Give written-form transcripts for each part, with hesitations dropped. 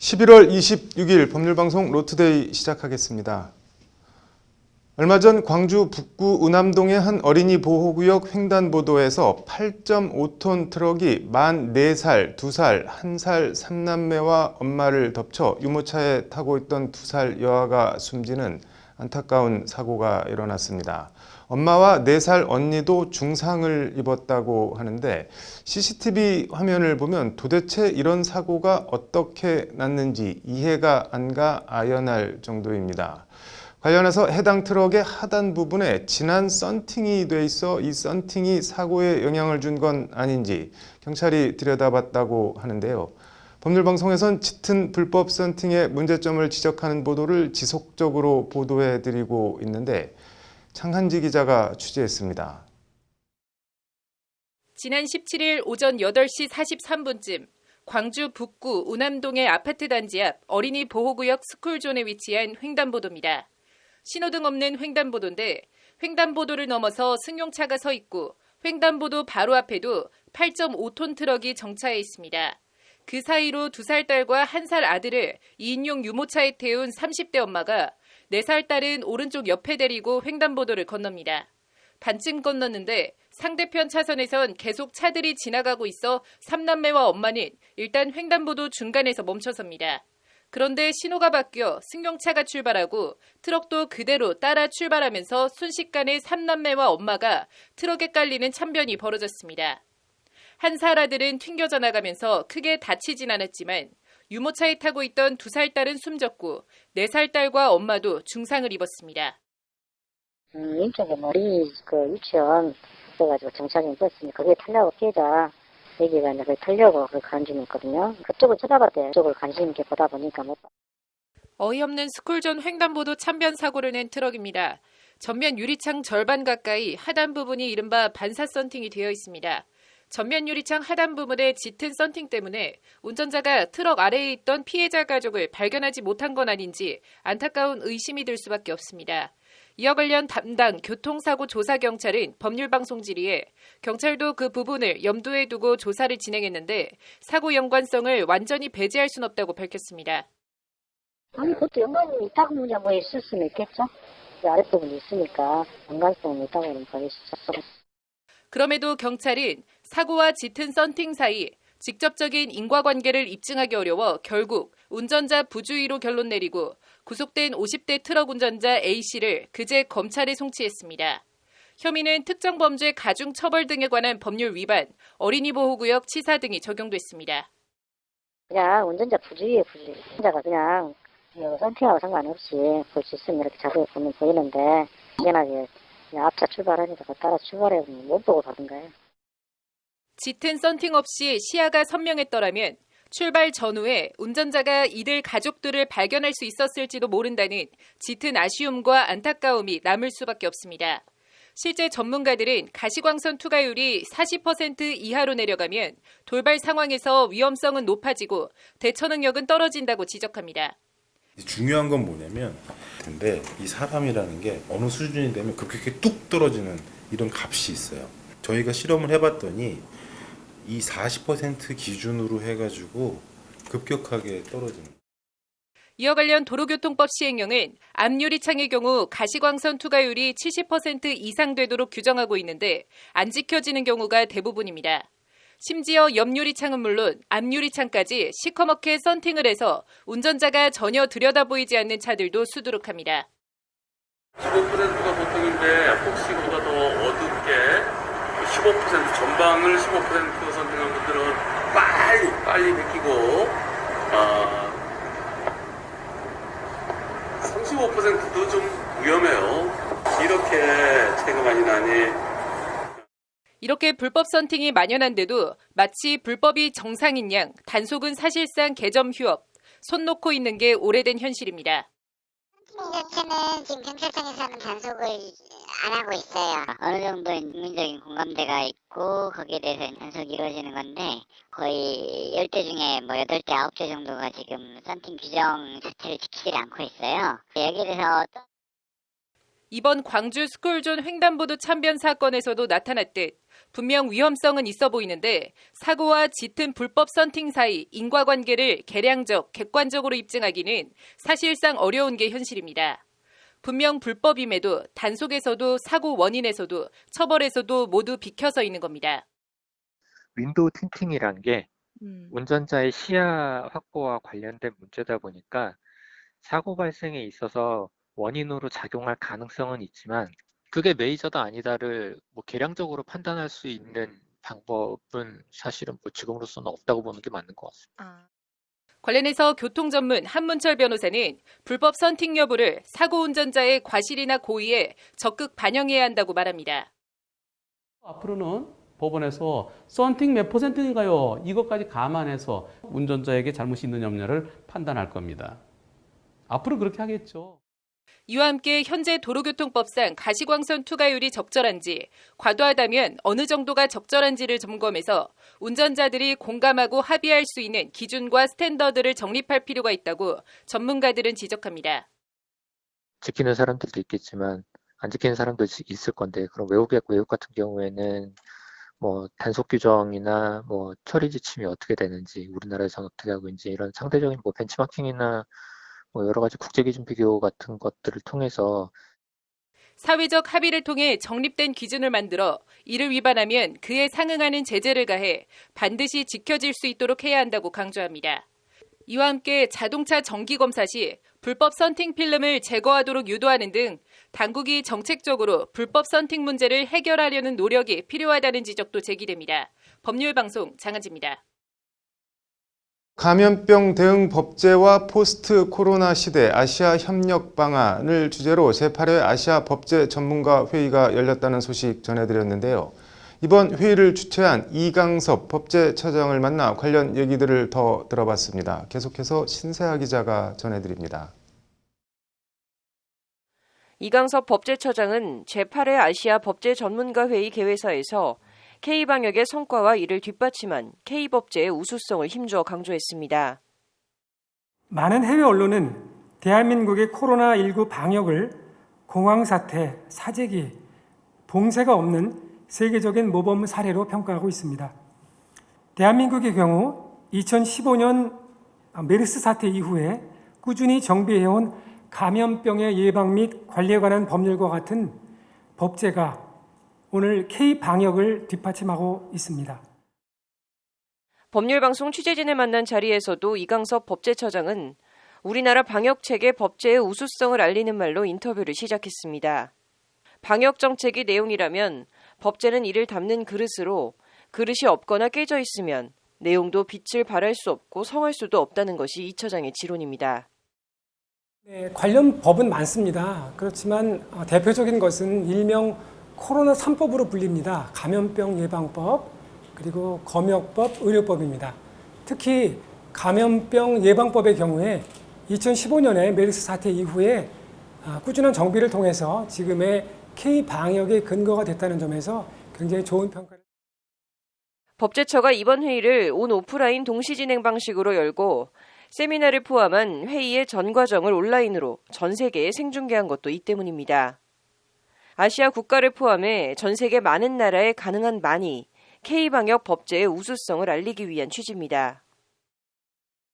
11월 26일 법률방송 로투데이 시작하겠습니다. 얼마 전 광주 북구 운암동의 한 어린이 보호구역 횡단보도에서 8.5톤 트럭이 만 4살, 2살, 1살 3남매와 엄마를 덮쳐 유모차에 타고 있던 2살 여아가 숨지는 안타까운 사고가 일어났습니다. 엄마와 4살 언니도 중상을 입었다고 하는데 CCTV 화면을 보면 도대체 이런 사고가 어떻게 났는지 이해가 안 가 아연할 정도입니다. 관련해서 해당 트럭의 하단 부분에 진한 썬팅이 돼 있어 이 썬팅이 사고에 영향을 준 건 아닌지 경찰이 들여다봤다고 하는데요. 법률방송에선 짙은 불법 썬팅의 문제점을 지적하는 보도를 지속적으로 보도해드리고 있는데 창한지 기자가 취재했습니다. 지난 17일 오전 8시 43분쯤 광주 북구 운암동의 아파트 단지 앞 어린이 보호구역 스쿨존에 위치한 횡단보도입니다. 신호등 없는 횡단보도인데 횡단보도를 넘어서 승용차가 서 있고 횡단보도 바로 앞에도 8.5톤 트럭이 정차해 있습니다. 그 사이로 2살 딸과 1살 아들을 2인용 유모차에 태운 30대 엄마가 4살 딸은 오른쪽 옆에 데리고 횡단보도를 건넙니다. 반쯤 건넜는데 상대편 차선에선 계속 차들이 지나가고 있어 3남매와 엄마는 일단 횡단보도 중간에서 멈춰섭니다. 그런데 신호가 바뀌어 승용차가 출발하고 트럭도 그대로 따라 출발하면서 순식간에 3남매와 엄마가 트럭에 깔리는 참변이 벌어졌습니다. 1살 아들은 튕겨져 나가면서 크게 다치진 않았지만 유모차에 타고 있던 2살 딸은 숨졌고 4살 딸과 엄마도 중상을 입었습니다. 왼쪽에 머리 유치원 그래가지고 정차장에 떴으니 거기에 타려고 피해자 얘기가 이제 타려고 관심이 있거든요. 그쪽을 쳐다봤대요. 그쪽을 관심 있게 보다 보니까 못 봐. 어이없는 스쿨존 횡단보도 참변 사고를 낸 트럭입니다. 전면 유리창 절반 가까이 하단 부분이 이른바 반사 썬팅이 되어 있습니다. 전면 유리창 하단 부분의 짙은 썬팅 때문에 운전자가 트럭 아래에 있던 피해자 가족을 발견하지 못한 건 아닌지 안타까운 의심이 들 수밖에 없습니다. 이와 관련 담당 교통사고 조사경찰은 법률방송 질의에 경찰도 그 부분을 염두에 두고 조사를 진행했는데 사고 연관성을 완전히 배제할 순 없다고 밝혔습니다. 아니 그것도 연관이 있다고 뭐 있을 수는 있겠죠. 아랫부분이 있으니까 연관성이 있다고는 보이시죠. 그럼에도 경찰은 사고와 짙은 썬팅 사이 직접적인 인과관계를 입증하기 어려워 결국 운전자 부주의로 결론 내리고 구속된 50대 트럭 운전자 A씨를 그제 검찰에 송치했습니다. 혐의는 특정범죄 가중처벌 등에 관한 법률 위반, 어린이 보호구역 치사 등이 적용됐습니다. 그냥 운전자 부주의에 부주의. 운전자가 그냥 선팅하고 상관없이 볼 수 있으면 이렇게 자세히 보면 보이는데 당연하게 그냥 앞차 출발하니까 따라 출발해 못 보고 가는 거예요. 짙은 썬팅 없이 시야가 선명했더라면 출발 전후에 운전자가 이들 가족들을 발견할 수 있었을지도 모른다는 짙은 아쉬움과 안타까움이 남을 수밖에 없습니다. 실제 전문가들은 가시광선 투과율이 40% 이하로 내려가면 돌발 상황에서 위험성은 높아지고 대처 능력은 떨어진다고 지적합니다. 중요한 건 뭐냐면 근데 이 사람이라는 게 어느 수준이 되면 급격히 뚝 떨어지는 이런 값이 있어요. 저희가 실험을 해봤더니 이 40% 기준으로 해가지고 급격하게 떨어지는. 이와 관련 도로교통법 시행령은 앞유리창의 경우 가시광선 투과율이 70% 이상 되도록 규정하고 있는데 안 지켜지는 경우가 대부분입니다. 심지어 옆유리창은 물론 앞유리창까지 시커멓게 썬팅을 해서 운전자가 전혀 들여다보이지 않는 차들도 수두룩합니다. 15%가 보통인데 혹시 그보다 더 어둡게 15% 전방을 15% 선택한 분들은 빨리 느끼고 35%도 좀 위험해요. 이렇게 차이가 많이 나니. 이렇게 불법 썬팅이 만연한데도 마치 불법이 정상인 양 단속은 사실상 개점 휴업, 손 놓고 있는 게 오래된 현실입니다. 썬팅 자체는 지금 경찰청에서는 단속을 안 하고 있어요. 어느 정도의 국민적인 공감대가 있고 거기에 대해서 단속이 이루어지는 건데 거의 10대 중에 8대, 9대 정도가 지금 썬팅 규정 자체를 지키지 않고 있어요. 여기에 대해서 이번 광주 스쿨존 횡단보도 참변 사건에서도 나타났듯 분명 위험성은 있어 보이는데 사고와 짙은 불법 썬팅 사이 인과관계를 계량적, 객관적으로 입증하기는 사실상 어려운 게 현실입니다. 분명 불법임에도 단속에서도 사고 원인에서도 처벌에서도 모두 비켜서 있는 겁니다. 윈도우 틴팅이란 게 운전자의 시야 확보와 관련된 문제다 보니까 사고 발생에 있어서 원인으로 작용할 가능성은 있지만 그게 메이저다 아니다를 계량적으로 판단할 수 있는 방법은 사실은 지금으로서는 없다고 보는 게 맞는 것 같습니다. 관련해서 교통전문 한문철 변호사는 불법 썬팅 여부를 사고 운전자의 과실이나 고의에 적극 반영해야 한다고 말합니다. 앞으로는 법원에서 썬팅 몇 %인가요? 이것까지 감안해서 운전자에게 잘못이 있느냐 없느냐를 판단할 겁니다. 앞으로 그렇게 하겠죠. 이와 함께 현재 도로교통법상 가시광선 투과율이 적절한지, 과도하다면 어느 정도가 적절한지를 점검해서 운전자들이 공감하고 합의할 수 있는 기준과 스탠더드를 정립할 필요가 있다고 전문가들은 지적합니다. 지키는 사람들도 있겠지만 안 지키는 사람도 있을 건데 그럼 외국 같은 경우에는 단속 규정이나 처리 지침이 어떻게 되는지 우리나라에서는 어떻게 하고 있는지 이런 상대적인 벤치마킹이나 여러 가지 국제 기준 비교 같은 것들을 통해서 사회적 합의를 통해 정립된 기준을 만들어 이를 위반하면 그에 상응하는 제재를 가해 반드시 지켜질 수 있도록 해야 한다고 강조합니다. 이와 함께 자동차 정기검사 시 불법 썬팅 필름을 제거하도록 유도하는 등 당국이 정책적으로 불법 썬팅 문제를 해결하려는 노력이 필요하다는 지적도 제기됩니다. 법률방송 장한지입니다. 감염병 대응 법제와 포스트 코로나 시대 아시아 협력 방안을 주제로 제8회 아시아 법제 전문가 회의가 열렸다는 소식 전해드렸는데요. 이번 회의를 주최한 이강섭 법제처장을 만나 관련 얘기들을 더 들어봤습니다. 계속해서 신세아 기자가 전해드립니다. 이강섭 법제처장은 제8회 아시아 법제 전문가 회의 개회사에서 K방역의 성과와 이를 뒷받침한 K법제의 우수성을 힘주어 강조했습니다. 많은 해외 언론은 대한민국의 코로나19 방역을 공황사태, 사재기, 봉쇄가 없는 세계적인 모범 사례로 평가하고 있습니다. 대한민국의 경우 2015년 메르스 사태 이후에 꾸준히 정비해온 감염병의 예방 및 관리에 관한 법률과 같은 법제가 오늘 K방역을 뒷받침하고 있습니다. 법률방송 취재진을 만난 자리에서도 이강섭 법제처장은 우리나라 방역체계 법제의 우수성을 알리는 말로 인터뷰를 시작했습니다. 방역정책이 내용이라면 법제는 이를 담는 그릇으로 그릇이 없거나 깨져 있으면 내용도 빛을 발할 수 없고 성할 수도 없다는 것이 이 처장의 지론입니다. 네, 관련 법은 많습니다. 그렇지만 대표적인 것은 일명 코로나 3법으로 불립니다. 감염병 예방법, 그리고 검역법, 의료법입니다. 특히 감염병 예방법의 경우에 2015년에 메르스 사태 이후에 꾸준한 정비를 통해서 지금의 K방역의 근거가 됐다는 점에서 굉장히 좋은 평가를. 법제처가 이번 회의를 온 오프라인 동시 진행 방식으로 열고 세미나를 포함한 회의의 전 과정을 온라인으로 전 세계에 생중계한 것도 이 때문입니다. 아시아 국가를 포함해 전 세계 많은 나라에 가능한 많이 K방역 법제의 우수성을 알리기 위한 취지입니다.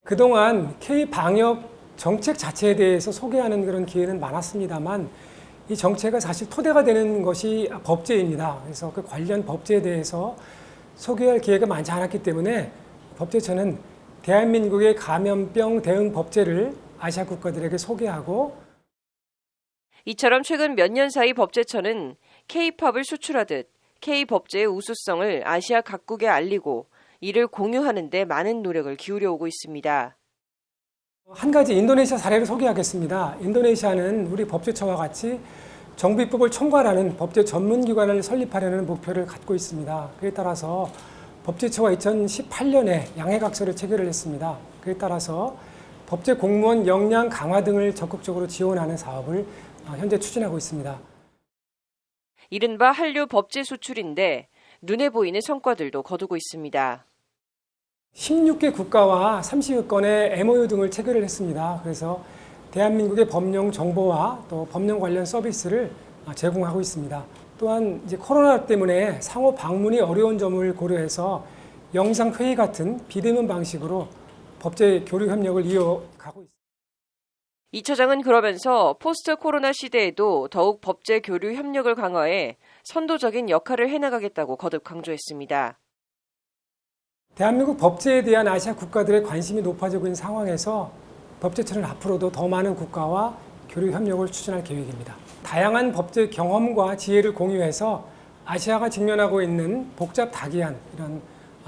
그동안 K방역 정책 자체에 대해서 소개하는 그런 기회는 많았습니다만 이 정책은 사실 토대가 되는 것이 법제입니다. 그래서 그 관련 법제에 대해서 소개할 기회가 많지 않았기 때문에 법제처는 대한민국의 감염병 대응 법제를 아시아 국가들에게 소개하고 이처럼 최근 몇 년 사이 법제처는 K팝을 수출하듯 K법제의 우수성을 아시아 각국에 알리고 이를 공유하는 데 많은 노력을 기울여 오고 있습니다. 한 가지 인도네시아 사례를 소개하겠습니다. 인도네시아는 우리 법제처와 같이 정비법을 총괄하는 법제 전문기관을 설립하려는 목표를 갖고 있습니다. 그에 따라서 법제처가 2018년에 양해각서를 체결을 했습니다. 그에 따라서 법제 공무원 역량 강화 등을 적극적으로 지원하는 사업을 현재 추진하고 있습니다. 이른바 한류 법제 수출인데 눈에 보이는 성과들도 거두고 있습니다. 16개 국가와 30여 건의 MOU 등을 체결을 했습니다. 그래서 대한민국의 법령 정보와 또 법령 관련 서비스를 제공하고 있습니다. 또한 이제 코로나 때문에 상호 방문이 어려운 점을 고려해서 영상 회의 같은 비대면 방식으로 법제 교류 협력을 이어가고 있습니다. 이 처장은 그러면서 포스트 코로나 시대에도 더욱 법제 교류 협력을 강화해 선도적인 역할을 해나가겠다고 거듭 강조했습니다. 대한민국 법제에 대한 아시아 국가들의 관심이 높아지고 있는 상황에서 법제처는 앞으로도 더 많은 국가와 교류 협력을 추진할 계획입니다. 다양한 법제 경험과 지혜를 공유해서 아시아가 직면하고 있는 복잡 다기한 이런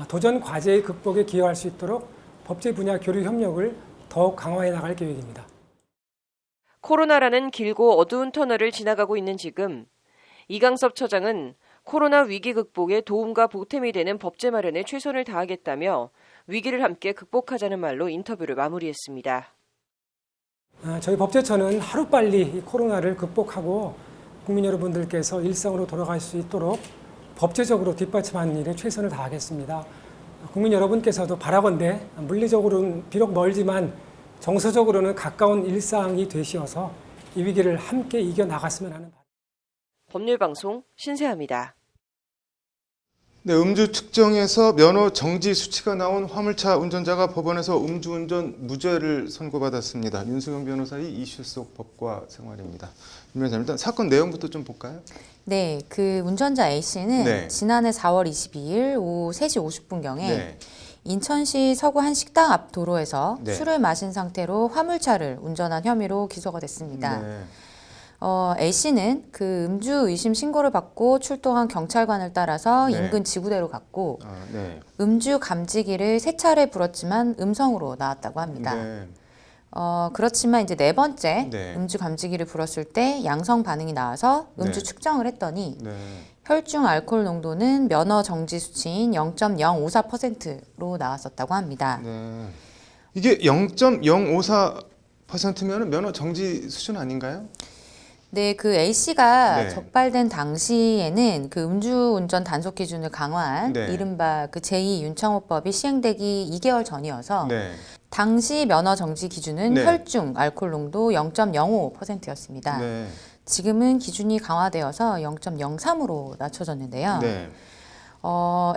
도전 과제의 극복에 기여할 수 있도록 법제 분야 교류 협력을 더욱 강화해 나갈 계획입니다. 코로나라는 길고 어두운 터널을 지나가고 있는 지금 이강섭 처장은 코로나 위기 극복에 도움과 보탬이 되는 법제 마련에 최선을 다하겠다며 위기를 함께 극복하자는 말로 인터뷰를 마무리했습니다. 저희 법제처는 하루빨리 이 코로나를 극복하고 국민 여러분들께서 일상으로 돌아갈 수 있도록 법제적으로 뒷받침하는 일에 최선을 다하겠습니다. 국민 여러분께서도 바라건대 물리적으로는 비록 멀지만 정서적으로는 가까운 일상이 되시어서 이 위기를 함께 이겨나갔으면 하는 바람. 법률방송 신세아입니다. 네, 음주 측정에서 면허 정지 수치가 나온 화물차 운전자가 법원에서 음주운전 무죄를 선고받았습니다. 윤수경 변호사의 이슈 속 법과 생활입니다. 윤 변호사, 일단 사건 내용부터 좀 볼까요? 네, 그 운전자 A씨는 네. 지난해 4월 22일 오후 3시 50분경에 네. 인천시 서구 한 식당 앞 도로에서 네. 술을 마신 상태로 화물차를 운전한 혐의로 기소가 됐습니다. 네. A씨는 그 음주 의심 신고를 받고 출동한 경찰관을 따라서 네. 인근 지구대로 갔고 네. 음주 감지기를 3차례 불었지만 음성으로 나왔다고 합니다. 네. 그렇지만 이제 4번째 네. 음주 감지기를 불었을 때 양성 반응이 나와서 음주 네. 측정을 했더니 네. 혈중 알코올 농도는 면허 정지 수치인 0.054%로 나왔었다고 합니다. 네. 이게 0.054%면 면허 정지 수준 아닌가요? 네, 그 A씨가 네. 적발된 당시에는 그 음주운전 단속 기준을 강화한 네. 이른바 그 제2윤창호법이 시행되기 2개월 전이어서 네. 당시 면허 정지 기준은 네. 혈중 알코올 농도 0.05%였습니다. 네. 지금은 기준이 강화되어서 0.03으로 낮춰졌는데요. 네.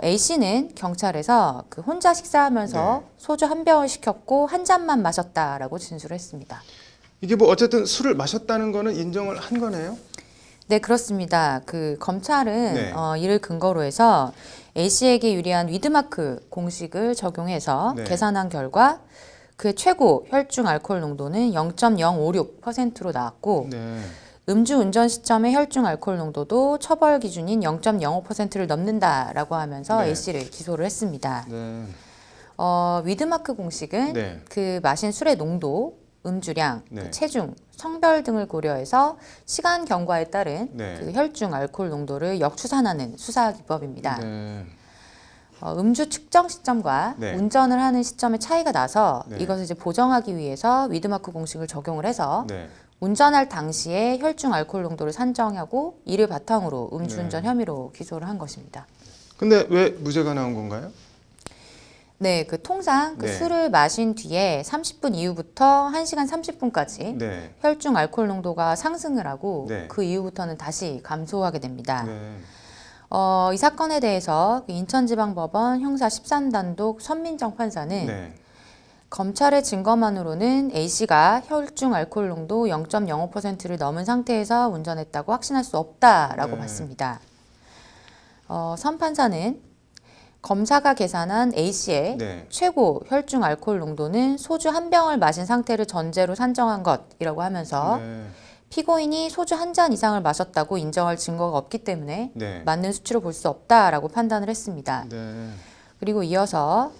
A씨는 경찰에서 그 혼자 식사하면서 네. 소주 한 병을 시켰고 한 잔만 마셨다라고 진술을 했습니다. 이게 뭐 어쨌든 술을 마셨다는 거는 인정을 한 거네요? 네, 그렇습니다. 그 검찰은 네. 이를 근거로 해서 A씨에게 유리한 위드마크 공식을 적용해서 네. 계산한 결과 그의 최고 혈중 알코올 농도는 0.056%로 나왔고 네. 음주 운전 시점의 혈중 알코올 농도도 처벌 기준인 0.05%를 넘는다라고 하면서 네. A씨를 기소를 했습니다. 네. 위드마크 공식은 네. 그 마신 술의 농도, 음주량, 네. 그 체중, 성별 등을 고려해서 시간 경과에 따른 네. 그 혈중 알코올 농도를 역추산하는 수사 기법입니다. 네. 음주 측정 시점과 네. 운전을 하는 시점의 차이가 나서 네. 이것을 이제 보정하기 위해서 위드마크 공식을 적용을 해서 네. 운전할 당시에 혈중 알코올 농도를 산정하고 이를 바탕으로 음주운전 네. 혐의로 기소를 한 것입니다. 근데 왜 무죄가 나온 건가요? 네, 그 통상 그 네. 술을 마신 뒤에 30분 이후부터 1시간 30분까지 네. 혈중 알코올 농도가 상승을 하고 네. 그 이후부터는 다시 감소하게 됩니다. 네. 이 사건에 대해서 그 인천지방법원 형사 13단독 선민정 판사는 네. 검찰의 증거만으로는 A씨가 혈중 알코올 농도 0.05%를 넘은 상태에서 운전했다고 확신할 수 없다라고 네. 봤습니다. 선 판사는 검사가 계산한 A씨의 네. 최고 혈중 알코올 농도는 소주 한 병을 마신 상태를 전제로 산정한 것이라고 하면서 네. 피고인이 소주 한 잔 이상을 마셨다고 인정할 증거가 없기 때문에 네. 맞는 수치로 볼 수 없다라고 판단을 했습니다. 네. 그리고 이어서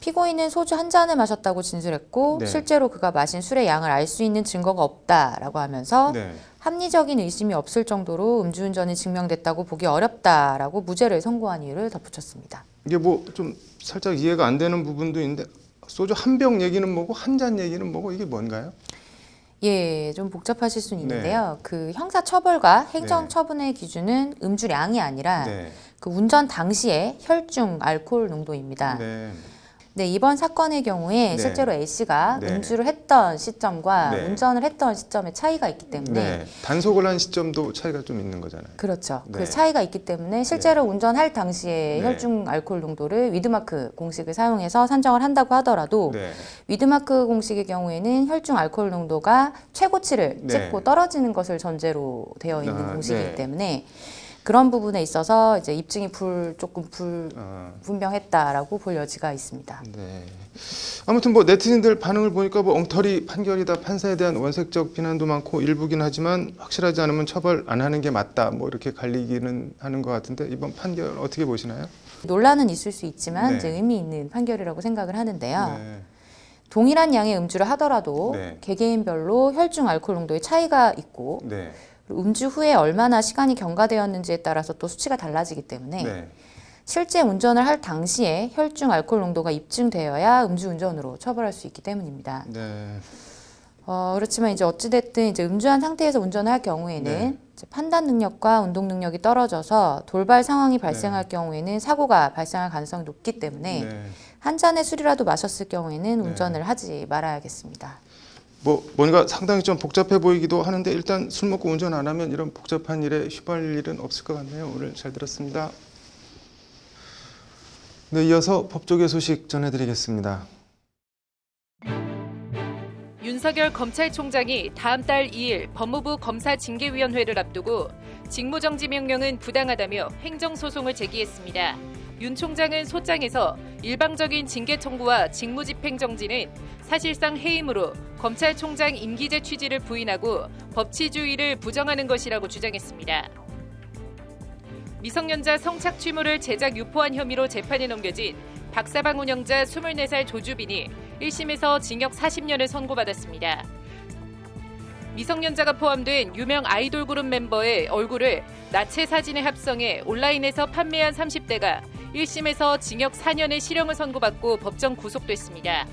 피고인은 소주 한 잔을 마셨다고 진술했고 네. 실제로 그가 마신 술의 양을 알 수 있는 증거가 없다라고 하면서 네. 합리적인 의심이 없을 정도로 음주운전이 증명됐다고 보기 어렵다라고 무죄를 선고한 이유를 덧붙였습니다. 이게 뭐 좀 살짝 이해가 안 되는 부분도 있는데 소주 한 병 얘기는 뭐고 한 잔 얘기는 뭐고 이게 뭔가요? 예, 좀 복잡하실 수는 네. 있는데요. 그 형사 처벌과 행정 처분의 기준은 음주량이 아니라 네. 그 운전 당시의 혈중 알코올 농도입니다. 네. 네, 이번 사건의 경우에 네. 실제로 A씨가 네. 음주를 했던 시점과 네. 운전을 했던 시점에 차이가 있기 때문에 네. 단속을 한 시점도 차이가 좀 있는 거잖아요. 그렇죠. 네. 그 차이가 있기 때문에 실제로 운전할 당시에 네. 혈중 알코올 농도를 위드마크 공식을 사용해서 산정을 한다고 하더라도 네. 위드마크 공식의 경우에는 혈중 알코올 농도가 최고치를 네. 찍고 떨어지는 것을 전제로 되어 있는 아, 공식이기 네. 때문에 그런 부분에 있어서 이제 입증이 조금 불분명했다라고 볼 여지가 있습니다. 네. 아무튼 뭐 네티즌들 반응을 보니까 뭐 엉터리 판결이다, 판사에 대한 원색적 비난도 많고 일부긴 하지만 확실하지 않으면 처벌 안 하는 게 맞다, 뭐 이렇게 갈리기는 하는 것 같은데 이번 판결 어떻게 보시나요? 논란은 있을 수 있지만 네. 이제 의미 있는 판결이라고 생각을 하는데요. 네. 동일한 양의 음주를 하더라도 네. 개개인별로 혈중 알코올 농도의 차이가 있고 네. 그리고 음주 후에 얼마나 시간이 경과되었는지에 따라서 또 수치가 달라지기 때문에 네. 실제 운전을 할 당시에 혈중 알코올 농도가 입증되어야 음주운전으로 처벌할 수 있기 때문입니다. 네. 그렇지만 이제 어찌됐든 이제 음주한 상태에서 운전을 할 경우에는 네. 이제 판단 능력과 운동 능력이 떨어져서 돌발 상황이 발생할 경우에는 사고가 발생할 가능성이 높기 때문에 네. 한 잔의 술이라도 마셨을 경우에는 운전을 하지 말아야겠습니다. 뭐 뭔가 상당히 좀 복잡해 보이기도 하는데 일단 술 먹고 운전 안 하면 이런 복잡한 일에 휘말릴 일은 없을 것 같네요. 오늘 잘 들었습니다. 네, 이어서 법조계 소식 전해드리겠습니다. 윤석열 검찰총장이 다음 달 2일 법무부 검사징계위원회를 앞두고 직무정지 명령은 부당하다며 행정소송을 제기했습니다. 윤 총장은 소장에서 일방적인 징계 청구와 직무집행정지는 사실상 해임으로 검찰총장 임기제 취지를 부인하고 법치주의를 부정하는 것이라고 주장했습니다. 미성년자 성착취물을 제작 유포한 혐의로 재판에 넘겨진 박사방 운영자 24살 조주빈이 1심에서 징역 40년을 선고받았습니다. 미성년자가 포함된 유명 아이돌 그룹 멤버의 얼굴을 나체 사진에 합성해 온라인에서 판매한 30대가 1심에서 징역 4년의 실형을 선고받고 법정 구속됐습니다.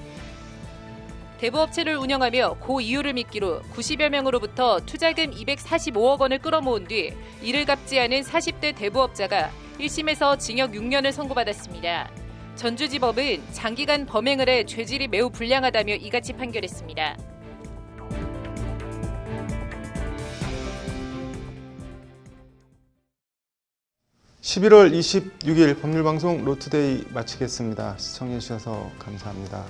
대부업체를 운영하며 고 이유를 미끼로 90여 명으로부터 투자금 245억 원을 끌어모은 뒤 이를 갚지 않은 40대 대부업자가 1심에서 징역 6년을 선고받았습니다. 전주지법은 장기간 범행을 해 죄질이 매우 불량하다며 이같이 판결했습니다. (11월 26일) 법률방송 로투데이 마치겠습니다. 시청해주셔서 감사합니다.